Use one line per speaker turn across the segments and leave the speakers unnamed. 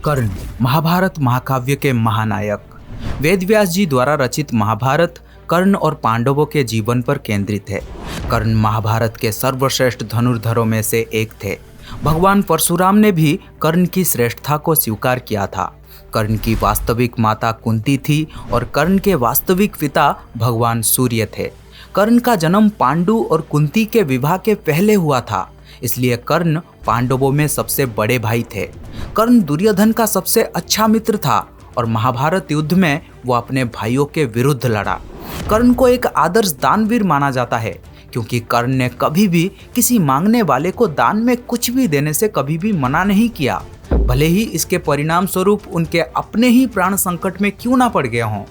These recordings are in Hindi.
कर्ण महाभारत महाकाव्य के महानायक। वेद व्यास जी द्वारा रचित महाभारत कर्ण और पांडवों के जीवन पर केंद्रित है। कर्ण महाभारत के सर्वश्रेष्ठ धनुर्धरों में से एक थे। भगवान परशुराम ने भी कर्ण की श्रेष्ठता को स्वीकार किया था। कर्ण की वास्तविक माता कुंती थी और कर्ण के वास्तविक पिता भगवान सूर्य थे। कर्ण का जन्म पांडु और कुंती के विवाह के पहले हुआ था, इसलिए कर्ण पांडवों में सबसे बड़े भाई थे। कर्ण दुर्योधन का सबसे अच्छा मित्र था और महाभारत युद्ध में वो अपने भाइयों के विरुद्ध लड़ा। कर्ण को एक आदर्श दानवीर माना जाता है, क्योंकि कर्ण ने कभी भी किसी मांगने वाले को दान में कुछ भी देने से कभी भी मना नहीं किया, भले ही इसके परिणाम स्वरूप उनके अपने ही प्राण संकट में क्यों ना पड़ गए हों।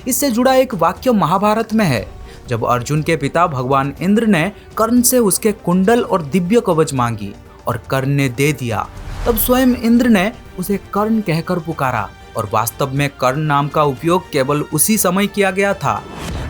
इससे जुड़ा एक वाक्य महाभारत में है, जब अर्जुन के पिता भगवान इंद्र ने कर्ण से उसके कुंडल और दिव्य कवच मांगी और कर्ण ने दे दिया, तब स्वयं इंद्र ने उसे कर्ण कहकर पुकारा और वास्तव में कर्ण नाम का उपयोग केवल उसी समय किया गया था।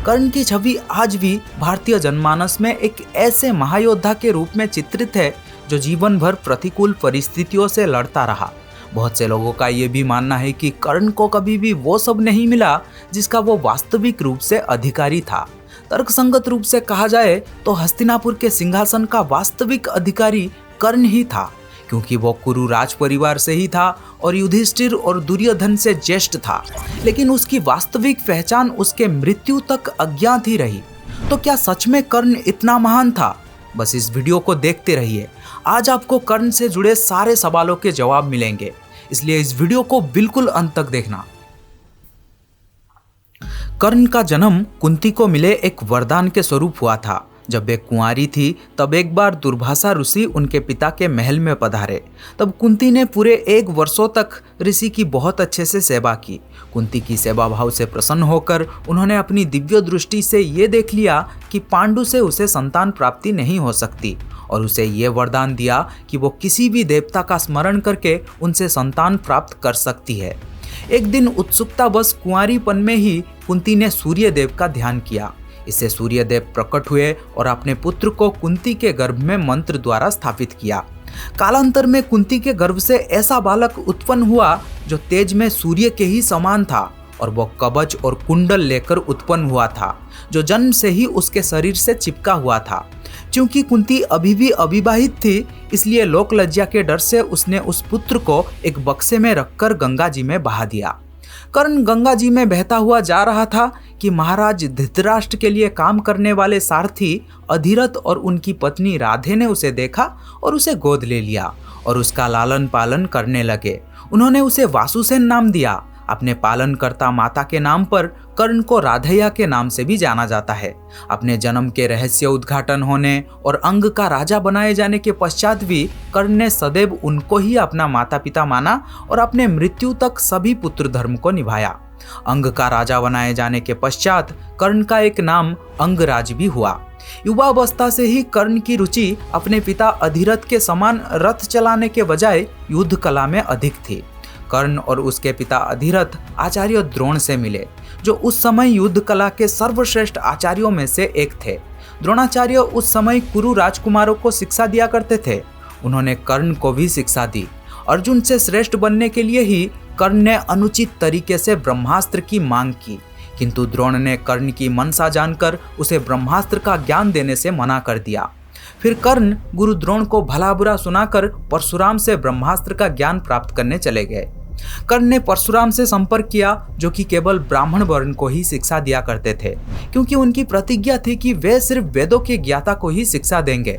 कर्ण की छवि आज भी भारतीय जनमानस में एक ऐसे महायोद्धा के रूप में चित्रित है जो जीवन भर प्रतिकूल परिस्थितियों से लड़ता रहा। बहुत से लोगों का ये भी मानना है कि कर्ण को कभी भी वो सब नहीं मिला जिसका वो वास्तविक रूप से अधिकारी था। तर्कसंगत रूप से कहा जाए तो हस्तिनापुर के सिंहासन का वास्तविक अधिकारी कर्ण ही था, क्योंकि वो कुरु राज परिवार से ही था और युधिष्ठिर और दुर्योधन से ज्येष्ठ था, लेकिन उसकी वास्तविक पहचान उसके मृत्यु तक अज्ञात ही रही। तो क्या सच में कर्ण इतना महान था? बस इस वीडियो को देखते रहिए, आज आपको कर्ण से जुड़े सारे सवालों के जवाब मिलेंगे, इसलिए इस वीडियो को बिल्कुल अंत तक देखना। कर्ण का जन्म कुंती को मिले एक वरदान के स्वरूप हुआ था। जब वे कुंवारी थी तब एक बार दुर्वासा ऋषि उनके पिता के महल में पधारे। तब कुंती ने पूरे 1 वर्षों तक ऋषि की बहुत अच्छे से सेवा की। कुंती की सेवा भाव से प्रसन्न होकर उन्होंने अपनी दिव्य दृष्टि से ये देख लिया कि पांडु से उसे संतान प्राप्ति नहीं हो सकती और उसे ये वरदान दिया कि वो किसी भी देवता का स्मरण करके उनसे संतान प्राप्त कर सकती है। एक दिन उत्सुकतावश कुंवारीपन में ही कुंती ने सूर्यदेव का ध्यान किया। इससे सूर्यदेव प्रकट हुए और अपने पुत्र को कुंती के गर्भ में मंत्र द्वारा स्थापित किया। कालांतर में कुंती के गर्भ से ऐसा बालक उत्पन्न हुआ जो तेज में सूर्य के ही समान था और वो कवच और कुंडल लेकर उत्पन्न हुआ था, जो जन्म से ही उसके शरीर से चिपका हुआ था। क्योंकि कुंती अभी भी अविवाहित थी, इसलिए लोक लज्जा के डर से उसने उस पुत्र को एक बक्से में रखकर गंगा जी में बहा दिया। कर्ण गंगा जी में बहता हुआ जा रहा था कि महाराज धृतराष्ट्र के लिए काम करने वाले सारथी अधिरथ और उनकी पत्नी राधे ने उसे देखा और उसे गोद ले लिया और उसका लालन पालन करने लगे। उन्होंने उसे वासुसेन नाम दिया। अपने पालनकर्ता माता के नाम पर कर्ण को राधैया के नाम से भी जाना जाता है। अपने जन्म के रहस्य उद्घाटन होने और अंग का राजा बनाए जाने के पश्चात भी कर्ण ने सदैव उनको ही अपना माता पिता माना और अपने मृत्यु तक सभी पुत्र धर्म को निभाया। अंग का राजा बनाए जाने के पश्चात कर्ण का एक नाम अंगराज भी हुआ। युवावस्था से ही कर्ण की रुचि अपने पिता अधिरथ के समान रथ चलाने के बजाय युद्ध कला में अधिक थी। कर्ण और उसके पिता अधिरथ आचार्य द्रोण से मिले, जो उस समय युद्ध कला के सर्वश्रेष्ठ आचार्यों में से एक थे। द्रोणाचार्य उस समय कुरु राजकुमारों को शिक्षा दिया करते थे। उन्होंने कर्ण को भी शिक्षा दी। अर्जुन से श्रेष्ठ बनने के लिए ही कर्ण ने अनुचित तरीके से ब्रह्मास्त्र की मांग की, किंतु द्रोण ने कर्ण की मनसा जानकर उसे ब्रह्मास्त्र का ज्ञान देने से मना कर दिया। फिर कर्ण गुरु द्रोण को भला बुरा सुनाकर परशुराम से ब्रह्मास्त्र का ज्ञान प्राप्त करने चले गए। कर्ण ने परशुराम से संपर्क किया, जो कि केवल ब्राह्मण वर्ण को ही शिक्षा दिया करते थे, क्योंकि उनकी प्रतिज्ञा थी कि वे सिर्फ वेदों के ज्ञाता को ही शिक्षा देंगे।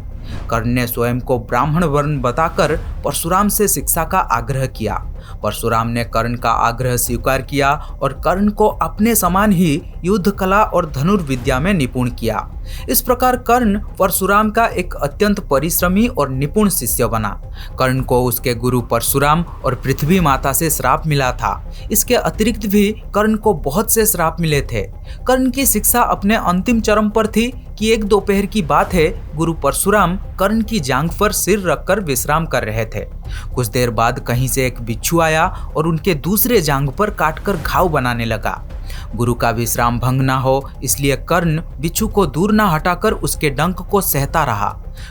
कर्ण ने स्वयं को ब्राह्मण वर्ण बताकर परशुराम से शिक्षा का आग्रह किया। परशुराम ने कर्ण का आग्रह स्वीकार किया और कर्ण को अपने समान ही युद्ध कला और धनुर्विद्या में निपुण किया। इस प्रकार कर्ण परशुराम का एक अत्यंत परिश्रमी और निपुण शिष्य बना। कर्ण को उसके गुरु परशुराम और पृथ्वी माता से श्राप मिला था। इसके अतिरिक्त भी कर्ण को बहुत से श्राप मिले थे। कर्ण की शिक्षा अपने अंतिम चरम पर थी कि एक दोपहर की बात है, गुरु परशुराम कर्ण की जांघ पर सिर रखकर विश्राम कर रहे थे। कुछ देर बाद कहीं से एक बिच्छू आया और उनके दूसरे जांघ पर काटकर घाव बनाने लगा। गुरु का विश्राम भंग ना हो इसलिए कर्ण बिच्छू को दूर ना हटाकर उसके डंक को सहता रहा।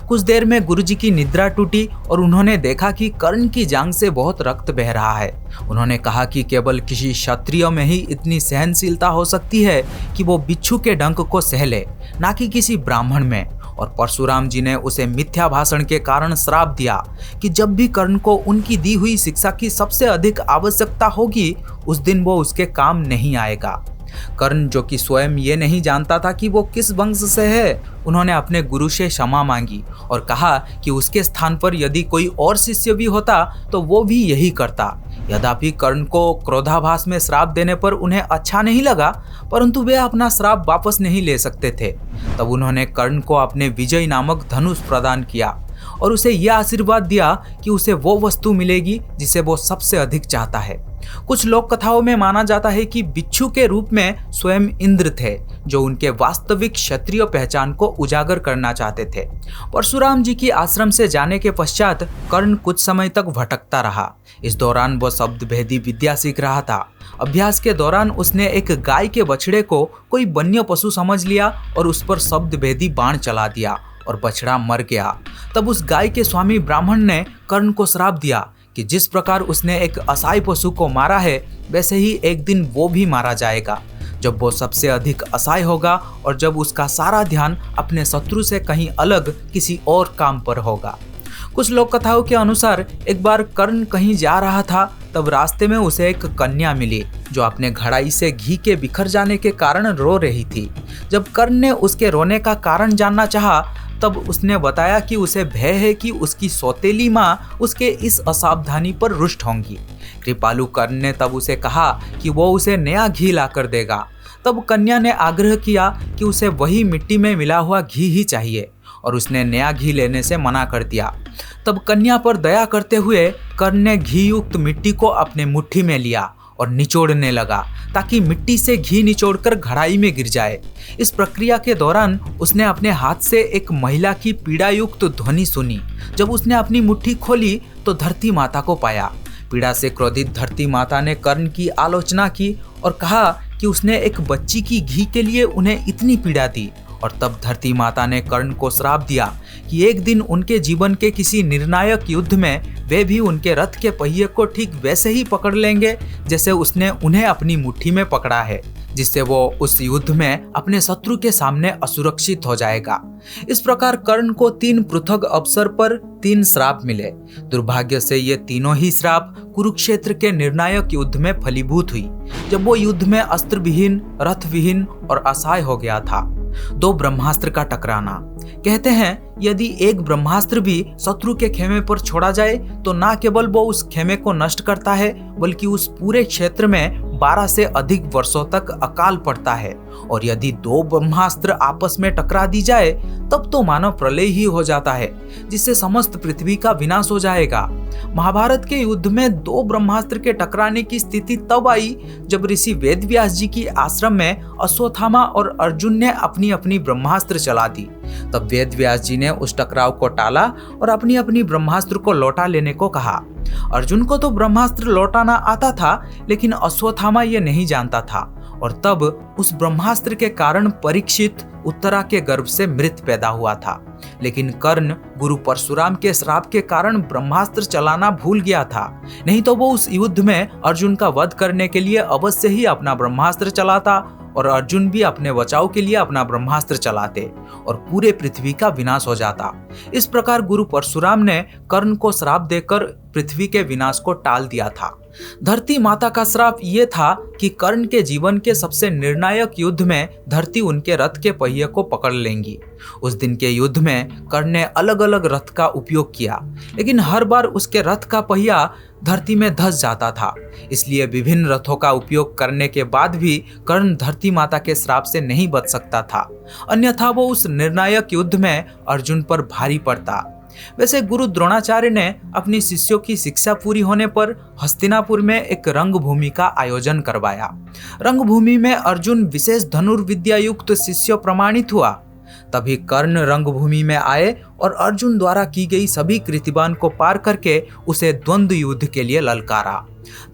कुछ देर में गुरुजी की निद्रा टूटी और उन्होंने देखा कि कर्ण की जांघ से बहुत रक्त बह रहा है। उन्होंने कहा कि केवल किसी क्षत्रिय में ही इतनी सहनशीलता हो सकती है कि वो बिच्छू के डंक को सह ले, ना कि किसी ब्राह्मण में। और परशुराम जी ने उसे मिथ्या भाषण के कारण श्राप दिया कि जब भी कर्ण को उनकी दी हुई शिक्षा की सबसे अधिक आवश्यकता होगी, उस दिन वो उसके काम नहीं आएगा। कर्ण, जो कि स्वयं ये नहीं जानता था कि वो किस वंश से है, उन्होंने अपने गुरु से क्षमा मांगी और कहा कि उसके स्थान पर यदि कोई और शिष्य भी होता तो वो भी यही करता। यद्यपि कर्ण को क्रोधाभास में श्राप देने पर उन्हें अच्छा नहीं लगा, परंतु वे अपना श्राप वापस नहीं ले सकते थे। तब उन्होंने कर्ण को अपने विजय नामक धनुष प्रदान किया और उसे यह आशीर्वाद दिया कि उसे वो वस्तु मिलेगी जिसे वो सबसे अधिक चाहता है। कुछ लोक कथाओं में माना जाता है कि बिच्छू के रूप में स्वयं इंद्र थे, जो उनके वास्तविक क्षत्रिय पहचान को उजागर करना चाहते थे। परशुराम जी की आश्रम से जाने के पश्चात कर्ण कुछ समय तक भटकता रहा। इस दौरान वो शब्द भेदी विद्या सीख रहा था। अभ्यास के दौरान उसने एक गाय के बछड़े को कोई वन्य पशु समझ लिया और उस पर शब्द भेदी बाण चला दिया और बछड़ा मर गया। तब उस गाय के स्वामी ब्राह्मण ने कर्ण को श्राप दिया कि जिस प्रकार उसने एक असहाय पशु को मारा है, वैसे ही एक दिन वो भी मारा जाएगा, जब वो सबसे अधिक असहाय होगा और जब उसका सारा ध्यान अपने शत्रु से कहीं अलग किसी और काम पर होगा। कुछ लोक कथाओं के अनुसार एक बार कर्ण कहीं जा रहा था, तब रास्ते में उसे एक कन्या मिली जो अपने घड़ाई से घी के बिखर जाने के कारण रो रही थी। जब कर्ण ने उसके रोने का कारण जानना चाहा, तब उसने बताया कि उसे भय है कि उसकी सौतेली माँ उसके इस असावधानी पर रुष्ट होंगी। कृपालु कर्ण ने तब उसे कहा कि वो उसे नया घी ला कर देगा। तब कन्या ने आग्रह किया कि उसे वही मिट्टी में मिला हुआ घी ही चाहिए और उसने नया घी लेने से मना कर दिया। तब कन्या पर दया करते हुए कर्ण ने घी युक्त मिट्टी को अपने मुट्ठी में लिया और निचोड़ने लगा ताकि मिट्टी से घी निचोड़कर घड़ाई में गिर जाए। इस प्रक्रिया के दौरान उसने अपने हाथ से एक महिला की पीड़ा युक्त ध्वनि सुनी। जब उसने अपनी मुट्ठी खोली तो धरती माता को पाया। पीड़ा से क्रोधित धरती माता ने कर्ण की आलोचना की और कहा कि उसने एक बच्ची की घी के लिए उन्हें इतनी पीड़ा दी। और तब धरती माता ने कर्ण को श्राप दिया कि एक दिन उनके जीवन के किसी निर्णायक युद्ध में वे भी उनके रथ के पहिए को ठीक वैसे ही पकड़ लेंगे जैसे उसने उन्हें अपनी मुट्ठी में पकड़ा है, जिससे वो उस युद्ध में अपने शत्रु के सामने असुरक्षित हो जाएगा। इस प्रकार कर्ण को 3 पृथक अवसर पर 3 श्राप मिले। दुर्भाग्य से ये तीनों ही श्राप कुरुक्षेत्र के निर्णायक युद्ध में फलीभूत हुई, जब वो युद्ध में अस्त्र विहीन, रथ विहीन और असहाय हो गया था। 2 ब्रह्मास्त्र का टकराना। कहते हैं यदि एक ब्रह्मास्त्र भी शत्रु के खेमे पर छोड़ा जाए तो ना केवल वो उस खेमे को नष्ट करता है, बल्कि उस पूरे क्षेत्र में 12 से अधिक वर्षों तक अकाल पड़ता है। और यदि 2 ब्रह्मास्त्र आपस में टकरा दी जाए तब तो मानव प्रलय ही हो जाता है, जिससे समस्त पृथ्वी का विनाश हो जाएगा। महाभारत के युद्ध में 2 ब्रह्मास्त्र के टकराने की स्थिति तब आई जब ऋषि वेदव्यास जी की आश्रम में अश्वत्थामा और अर्जुन ने अपनी अपनी ब्रह्मास्त्र चला दी। तब वेदव्यास जी ने उस टकराव को टाला और अपनी अपनी ब्रह्मास्त्र को लौटा लेने को कहा। अर्जुन को तो ब्रह्मास्त्र लौटाना आता था, लेकिन अश्वत्थामा ये नहीं जानता था और तब उस ब्रह्मास्त्र के कारण परीक्षित उत्तरा के गर्भ से मृत पैदा हुआ था। लेकिन कर्ण गुरु परशुराम के श्राप के कारण ब्रह्मास्त्र चलाना भूल गया था, नहीं तो वो उस युद्ध में अर्जुन का वध करने के लिए अवश्य ही अपना ब्रह्मास्त्र चलाता और अर्जुन भी अपने बचाव के लिए अपना ब्रह्मास्त्र चलाते और पूरे पृथ्वी का विनाश हो जाता। इस प्रकार गुरु परशुराम ने कर्ण को श्राप देकर पृथ्वी के विनाश को टाल दिया था। धरती माता का श्राप ये था कि कर्ण के जीवन के सबसे निर्णायक युद्ध में धरती उनके रथ के पहिए को पकड़ लेंगी। उस दिन के युद्ध में कर्ण ने अलग अलग रथ का उपयोग किया, लेकिन हर बार उसके रथ का पहिया धरती में धंस जाता था। इसलिए विभिन्न रथों का उपयोग करने के बाद भी कर्ण धरती माता के श्राप से नहीं बच सकता था, अन्यथा वो उस निर्णायक युद्ध में अर्जुन पर भारी पड़ता। वैसे गुरु द्रोणाचार्य ने अपनी शिष्यों की शिक्षा पूरी होने पर हस्तिनापुर में एक रंगभूमि का आयोजन करवाया। रंगभूमि में अर्जुन विशेष धनुर्विद्या युक्त शिष्य प्रमाणित हुआ। तभी कर्ण रंगभूमि में आए और अर्जुन द्वारा की गई सभी कृतिबान को पार करके उसे द्वंद्व युद्ध के लिए ललकारा।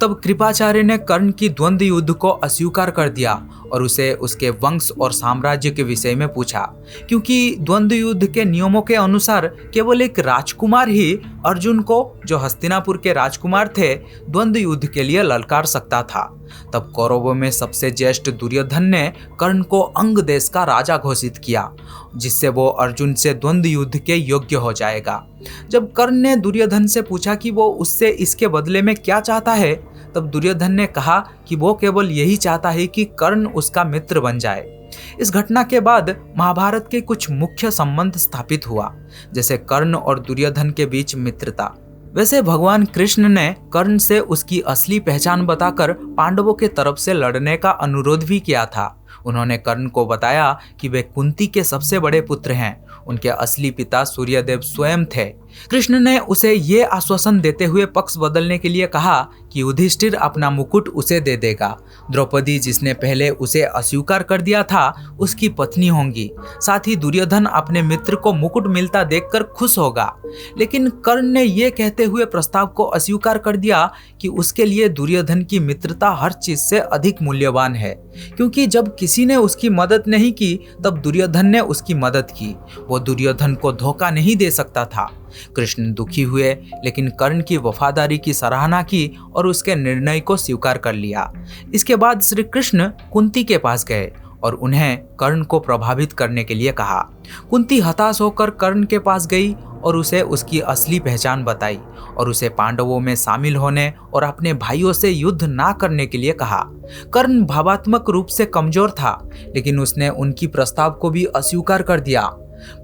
तब कृपाचार्य ने कर्ण की द्वंद्व युद्ध को अस्वीकार कर दिया और उसे उसके वंश और साम्राज्य के विषय में पूछा, क्योंकि द्वंद्व युद्ध के नियमों के अनुसार केवल एक राजकुमार ही अर्जुन को, जो हस्तिनापुर के राजकुमार थे, द्वंद्व युद्ध के लिए ललकार सकता था। तब कौरवों में सबसे ज्येष्ठ दुर्योधन ने कर्ण को अंग देश का राजा घोषित किया, जिससे वो अर्जुन से द्वंद्व युद्ध के योग्य हो जाएगा। जब कर्ण ने दुर्योधन से पूछा कि वो उससे इसके बदले में क्या चाहता है, तब दुर्योधन ने कहा कि वो केवल यही चाहता है कि कर्ण उसका मित्र बन जाए। इस घटना के बाद महाभारत के कुछ मुख्य संबंध स्थापित हुआ, जैसे कर्ण और दुर्योधन के बीच मित्रता। वैसे भगवान कृष्ण ने कर्ण से उसकी असली पहचान बताकर पांडवों के तरफ से लड़ने का अनुरोध भी किया था। उन्होंने कर्ण को बताया कि वे कुंती के सबसे बड़े पुत्र हैं, उनके असली पिता सूर्यदेव स्वयं थे। कृष्ण ने उसे ये आश्वासन देते हुए पक्ष बदलने के लिए कहा कि युधिष्ठिर अपना मुकुट उसे दे देगा। द्रौपदी, जिसने पहले उसे अस्वीकार कर दिया था, उसकी पत्नी होंगी। साथ ही दुर्योधन अपने मित्र को मुकुट मिलता देखकर खुश होगा। लेकिन कर्ण ने यह कहते हुए प्रस्ताव को अस्वीकार कर दिया कि उसके लिए दुर्योधन की मित्रता हर चीज से अधिक मूल्यवान है, क्योंकि जब किसी ने उसकी मदद नहीं की तब दुर्योधन ने उसकी मदद की। वो दुर्योधन को धोखा नहीं दे सकता था। कृष्ण दुखी हुए, लेकिन कर्ण की वफादारी की सराहना की और उसके निर्णय को स्वीकार कर लिया। इसके बाद श्री कृष्ण कुंती के पास गए और उन्हें कर्ण को प्रभावित करने के लिए कहा। कुंती हताश होकर कर्ण के पास गई और उसे उसकी असली पहचान बताई और उसे पांडवों में शामिल होने और अपने भाइयों से युद्ध ना करने के लिए कहा। कर्ण भावात्मक रूप से कमजोर था, लेकिन उसने उनकी प्रस्ताव को भी अस्वीकार कर दिया।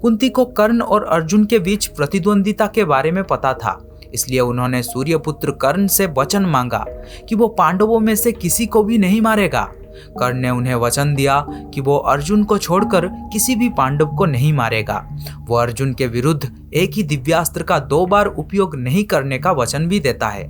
कुंती को कर्ण और अर्जुन के बीच प्रतिद्वंदिता के बारे में पता था, इसलिए उन्होंने सूर्यपुत्र कर्ण से वचन मांगा कि वो पांडवों में से किसी को भी नहीं मारेगा। कर्ण ने उन्हें वचन दिया कि वो अर्जुन को छोड़कर किसी भी पांडव को नहीं मारेगा। वो अर्जुन के विरुद्ध एक ही दिव्यास्त्र का 2 बार उपयोग नहीं करने का वचन भी देता है।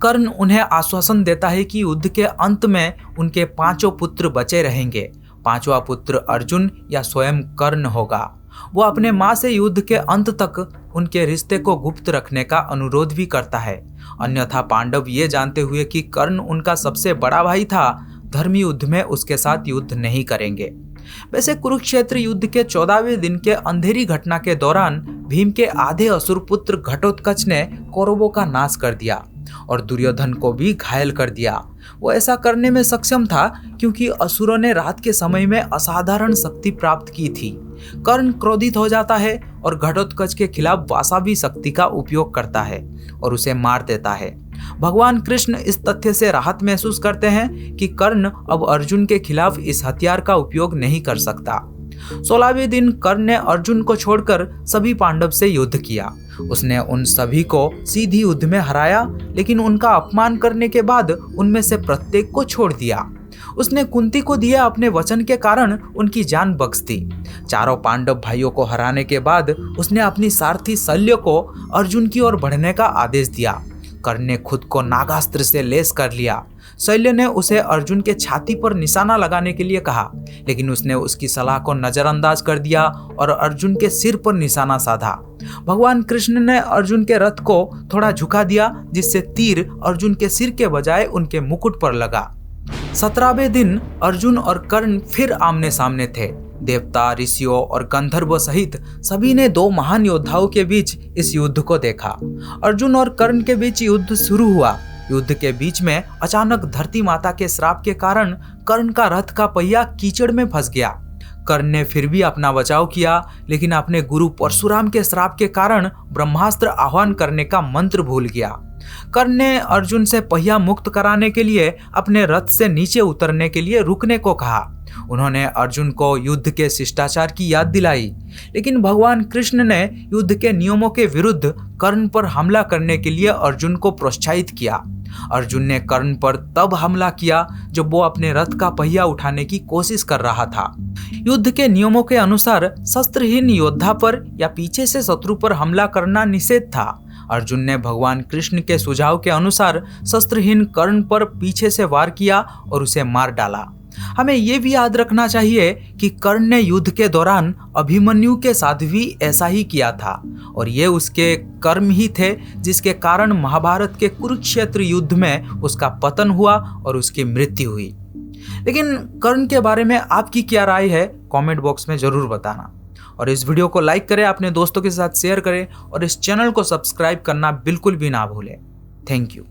कर्ण उन्हें आश्वासन देता है कि युद्ध के अंत में उनके 5 पुत्र बचे रहेंगे। 5वां पुत्र अर्जुन या स्वयं कर्ण होगा। वो अपने माँ से युद्ध के अंत तक उनके रिश्ते को गुप्त रखने का अनुरोध भी करता है। अन्यथा पांडव ये जानते हुए कि कर्ण उनका सबसे बड़ा भाई था, धर्म युद्ध में उसके साथ युद्ध नहीं करेंगे। वैसे कुरुक्षेत्र युद्ध के 14वें दिन के अंधेरी घटना के दौरान भीम के आधे असुर पुत्र घटोत्कच ने कौरवों का नाश कर दिया और दुर्योधन को भी घायल कर दिया। वो ऐसा करने में सक्षम था क्योंकि असुरों ने रात के समय में असाधारण शक्ति प्राप्त की थी। कर्ण क्रोधित हो जाता है और घटोत्कच के खिलाफ वासावी शक्ति का उपयोग करता है और उसे मार देता है। भगवान कृष्ण इस तथ्य से राहत महसूस करते हैं कि कर्ण अब अर्जुन के खिलाफ इस हथियार का उपयोग नहीं कर सकता। 16वें दिन कर्ण ने अर्जुन को छोड़कर सभी पांडव से युद्ध किया। उसने उन सभी को सीधी युद्ध में हराया, लेकिन उनका अपमान करने के बाद उनमें से प्रत्येक को छोड़ दिया। उसने कुंती को दिए अपने वचन के कारण उनकी जान बख्श दी। चारों पांडव भाइयों को हराने के बाद उसने अपनी सारथी शल्य को अर्जुन की ओर बढ़ने का आदेश दिया। कर्ण ने खुद को नागास्त्र से लैस कर लिया। शल्य ने उसे अर्जुन के छाती पर निशाना लगाने के लिए कहा, लेकिन उसने उसकी सलाह को नजरअंदाज कर दिया और अर्जुन के सिर पर निशाना साधा। भगवान कृष्ण ने अर्जुन के रथ को थोड़ा झुका दिया, जिससे तीर अर्जुन के सिर के बजाय उनके मुकुट पर लगा। 17वें दिन अर्जुन और कर्ण फिर आमने सामने थे। देवता, ऋषियों और गंधर्व सहित सभी ने 2 महान योद्धाओं के बीच इस युद्ध को देखा। अर्जुन और कर्ण के बीच युद्ध शुरू हुआ। युद्ध के बीच में अचानक धरती माता के श्राप के कारण कर्ण का रथ का पहिया कीचड़ में फंस गया। कर्ण ने फिर भी अपना बचाव किया, लेकिन अपने गुरु परशुराम के श्राप के कारण ब्रह्मास्त्र आह्वान करने का मंत्र भूल गया। कर्ण ने अर्जुन से पहिया मुक्त कराने के लिए अपने रथ से नीचे उतरने के लिए रुकने को कहा। उन्होंने अर्जुन को युद्ध के शिष्टाचार की याद दिलाई, लेकिन भगवान कृष्ण ने युद्ध के नियमों के विरुद्ध कर्ण पर हमला करने के लिए अर्जुन को प्रोत्साहित किया। अर्जुन ने कर्ण पर तब हमला किया जब वो अपने रथ का पहिया उठाने की कोशिश कर रहा था। युद्ध के नियमों के अनुसार शस्त्रहीन योद्धा पर या पीछे से शत्रु पर हमला करना निषेध था। अर्जुन ने भगवान कृष्ण के सुझाव के अनुसार शस्त्रहीन कर्ण पर पीछे से वार किया और उसे मार डाला। हमें ये भी याद रखना चाहिए कि कर्ण ने युद्ध के दौरान अभिमन्यु के साथ भी ऐसा ही किया था और ये उसके कर्म ही थे जिसके कारण महाभारत के कुरुक्षेत्र युद्ध में उसका पतन हुआ और उसकी मृत्यु हुई। लेकिन कर्ण के बारे में आपकी क्या राय है, कमेंट बॉक्स में जरूर बताना। और इस वीडियो को लाइक करें, अपने दोस्तों के साथ शेयर करें और इस चैनल को सब्सक्राइब करना बिल्कुल भी ना भूलें। Thank you.